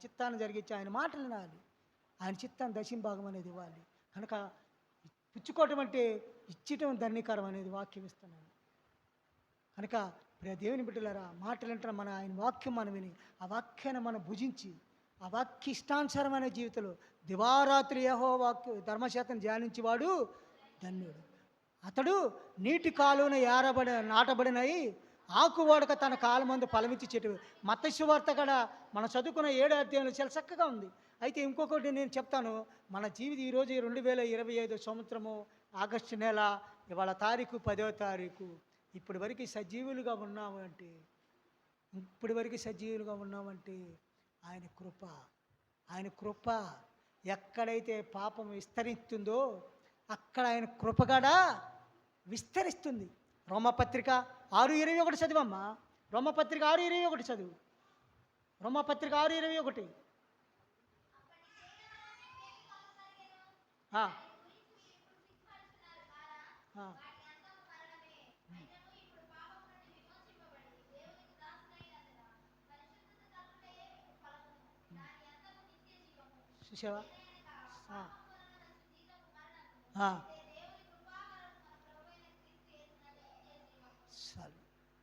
చిత్తాన్ని జరిగించి ఆయన మాటలు వినాలి. ఆయన చిత్తాన్ని దశంభాగం అనేది ఇవ్వాలి. కనుక పుచ్చుకోవటం అంటే ఇచ్చటం ధన్యకరం అనేది వాక్యం ఇస్తున్నాను. కనుక ప్రియ దేవుని బిడ్డలారా, మాటలు వింటున్న మన ఆయన వాక్యం మనం విని ఆ వాక్యాన్ని మనం భుజించి ఆ వాక్య ఇష్టానుసారమైన జీవితంలో దివారాత్రి యెహోవా వాక్య ధర్మశాస్త్రం ధ్యానించేవాడు ధన్యుడు. అతడు నీటి కాలువన నాటబడినయి ఆకు వాడక తన కాలమందు ఫలమిచ్చి చెట్టు. మత్తయి సువార్త కూడా మనం చదువుకున్న 7వ అధ్యాయంలో చాలా చక్కగా ఉంది. అయితే ఇంకొకటి నేను చెప్తాను. మన జీవితం ఈరోజు 2025 సంవత్సరము ఆగస్టు నెల, ఇవాళ తారీఖు 10వ తారీఖు. ఇప్పటి వరకు సజీవులుగా ఉన్నామంటే ఆయన కృప. ఆయన కృప. ఎక్కడైతే పాపం విస్తరిస్తుందో అక్కడ ఆయన కృపగడా విస్తరిస్తుంది. రోమపత్రిక 6:21 చదివమ్మా. రోమపత్రిక 6:21 చదువు. రోమపత్రిక 6:21. చూసావా?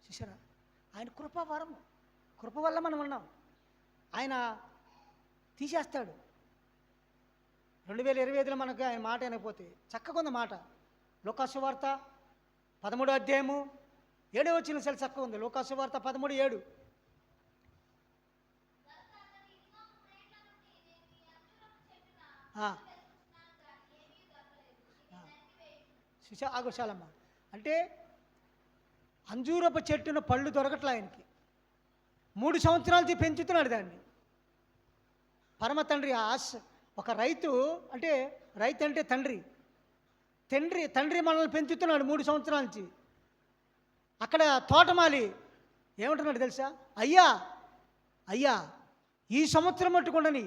చూసారా? ఆయన కృపావరం. కృప వల్ల మనం ఉన్నాం. ఆయన తీసేస్తాడు. 2025లో మనకు ఆయన మాట అయిపోతే చక్కగా ఉంది మాట. లూకా సువార్త 13వ అధ్యాయము 7వ వచనం చాలా చక్కగా ఉంది. లూకా సువార్త 13:7. ఆగోశాలమ్మ అంటే అంజూరపు చెట్టున పళ్ళు దొరకట్లే ఆయనకి. 3 సంవత్సరాలకి పెంచుతున్నాడు దాన్ని. పరమ తండ్రి ఒక రైతు అంటే తండ్రి మనల్ని పెంచుతున్నాడు 3 సంవత్సరాల నుంచి. అక్కడ తోటమాలి ఏమంటున్నాడు తెలుసా? అయ్యా ఈ సంవత్సరం మట్టుకుండని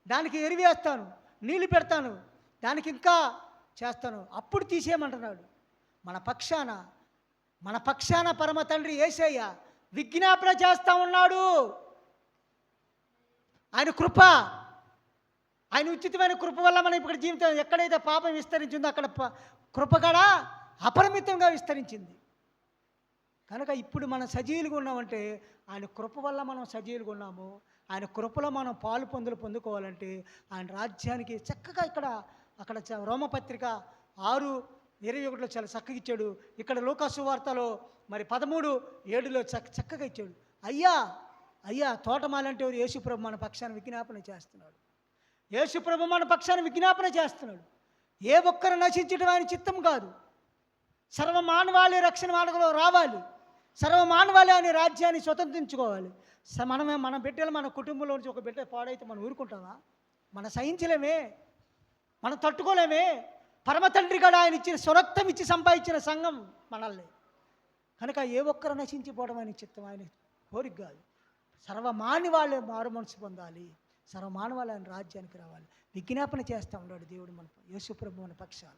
దానికి ఎరువేస్తాను, నీళ్ళు పెడతాను, దానికి ఇంకా చేస్తాను, అప్పుడు తీసేయమంటున్నాడు. మన పక్షాన పరమ తండ్రి యేసయ్య విజ్ఞాపన చేస్తూ ఉన్నాడు. ఆయన కృప, ఆయన ఉచితమైన కృప వల్ల మనం ఇప్పుడు జీవితం ఎక్కడైతే పాపం విస్తరించిందో అక్కడ కృప కూడా అపరిమితంగా విస్తరించింది. కనుక ఇప్పుడు మనం సజీవులుగా ఉన్నామంటే ఆయన కృప వల్ల మనం సజీవులుగా ఉన్నాము. ఆయన కృపలో మనం పొందుకోవాలంటే ఆయన రాజ్యానికి చక్కగా అక్కడ రోమపత్రిక 6:21లో చాలా చక్కగా ఇచ్చాడు. ఇక్కడ లూకా సువార్తలో మరి 13:7లో చక్కగా ఇచ్చాడు. అయ్యా తోటమాలంటే యేసుప్రభు మన పక్షాన్ని విజ్ఞాపన చేస్తున్నాడు. యేసుప్రభు మన పక్షాన్ని విజ్ఞాపన చేస్తున్నాడు. ఏ ఒక్కరు నశించడం ఆయన చిత్తం కాదు. సర్వమానవాళి రక్షణ మార్గంలో రావాలి. సర్వమానవాళి అనే రాజ్యాన్ని స్వతంత్రించుకోవాలి. మన బిడ్డలు, మన కుటుంబంలో నుంచి ఒక బిడ్డ పాడైతే మనం ఊరుకుంటామా? మనం సహించలేమే, మనం తట్టుకోలేమే. పరమ తండ్రి కూడా ఆయన ఇచ్చిన స్వరక్తం ఇచ్చి సంపాదించిన సంఘం మనల్ని. కనుక ఏ ఒక్కరు నశించిపోవడం ఆయన చిత్తం, ఆయన కోరిక కాదు. సర్వమానవాళ్ళు మారు మనసు పొందాలి. సర్వమానవాళ్ళు ఆయన రాజ్యానికి రావాలి. విజ్ఞాపన చేస్తూ ఉన్నాడు దేవుడు మన యేసుప్రభు మన పక్షాన.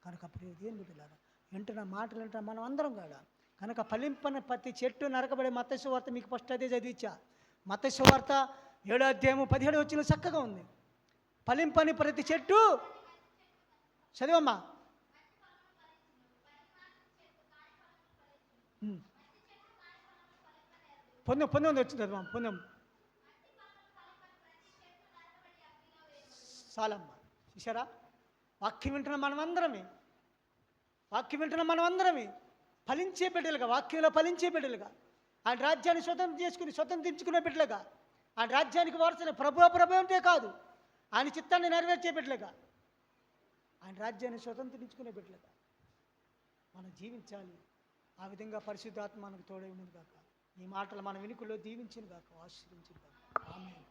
కనుక దేవుని బిడ్డలారా, వింటున్న మాటలు వింటున్న మనం అందరం కూడా కనుక ఫలింపని ప్రతి చెట్టు నరకబడే. మత్తయి సువార్త మీకు ఫస్ట్ అదే చదివించా. మత్తయి సువార్త 7వ అధ్యాయము 17వ వచనం చక్కగా ఉంది. ఫలింపని ప్రతి చెట్టు చదివమ్మా. పొందం వచ్చింది చదివా. పొందం చాలమ్మా. చూసారా? వాక్యం వింటున్న మనం అందరమే ఫలించే బిడ్డలుగా, వాక్యంలో ఫలించే బిడ్డలుగా, ఆయన రాజ్యాన్ని స్వతంత్రించుకునే బిడ్డలుగా, ఆయన రాజ్యానికి వారసులు ప్రభు అంటే కాదు, ఆయన చిత్తాన్ని నెరవేర్చే బిడ్డలుగా, ఆయన రాజ్యాన్ని స్వతంత్రించుకునే బిడ్డలుగా మనం జీవించాలి. ఆ విధంగా పరిశుద్ధాత్మ మనకు తోడై ఉన్నది కాక. ఈ మాటలు మన వెనుకల్లో దీవించిన కాక, ఆశీర్వించిన కాక. ఆమేన్.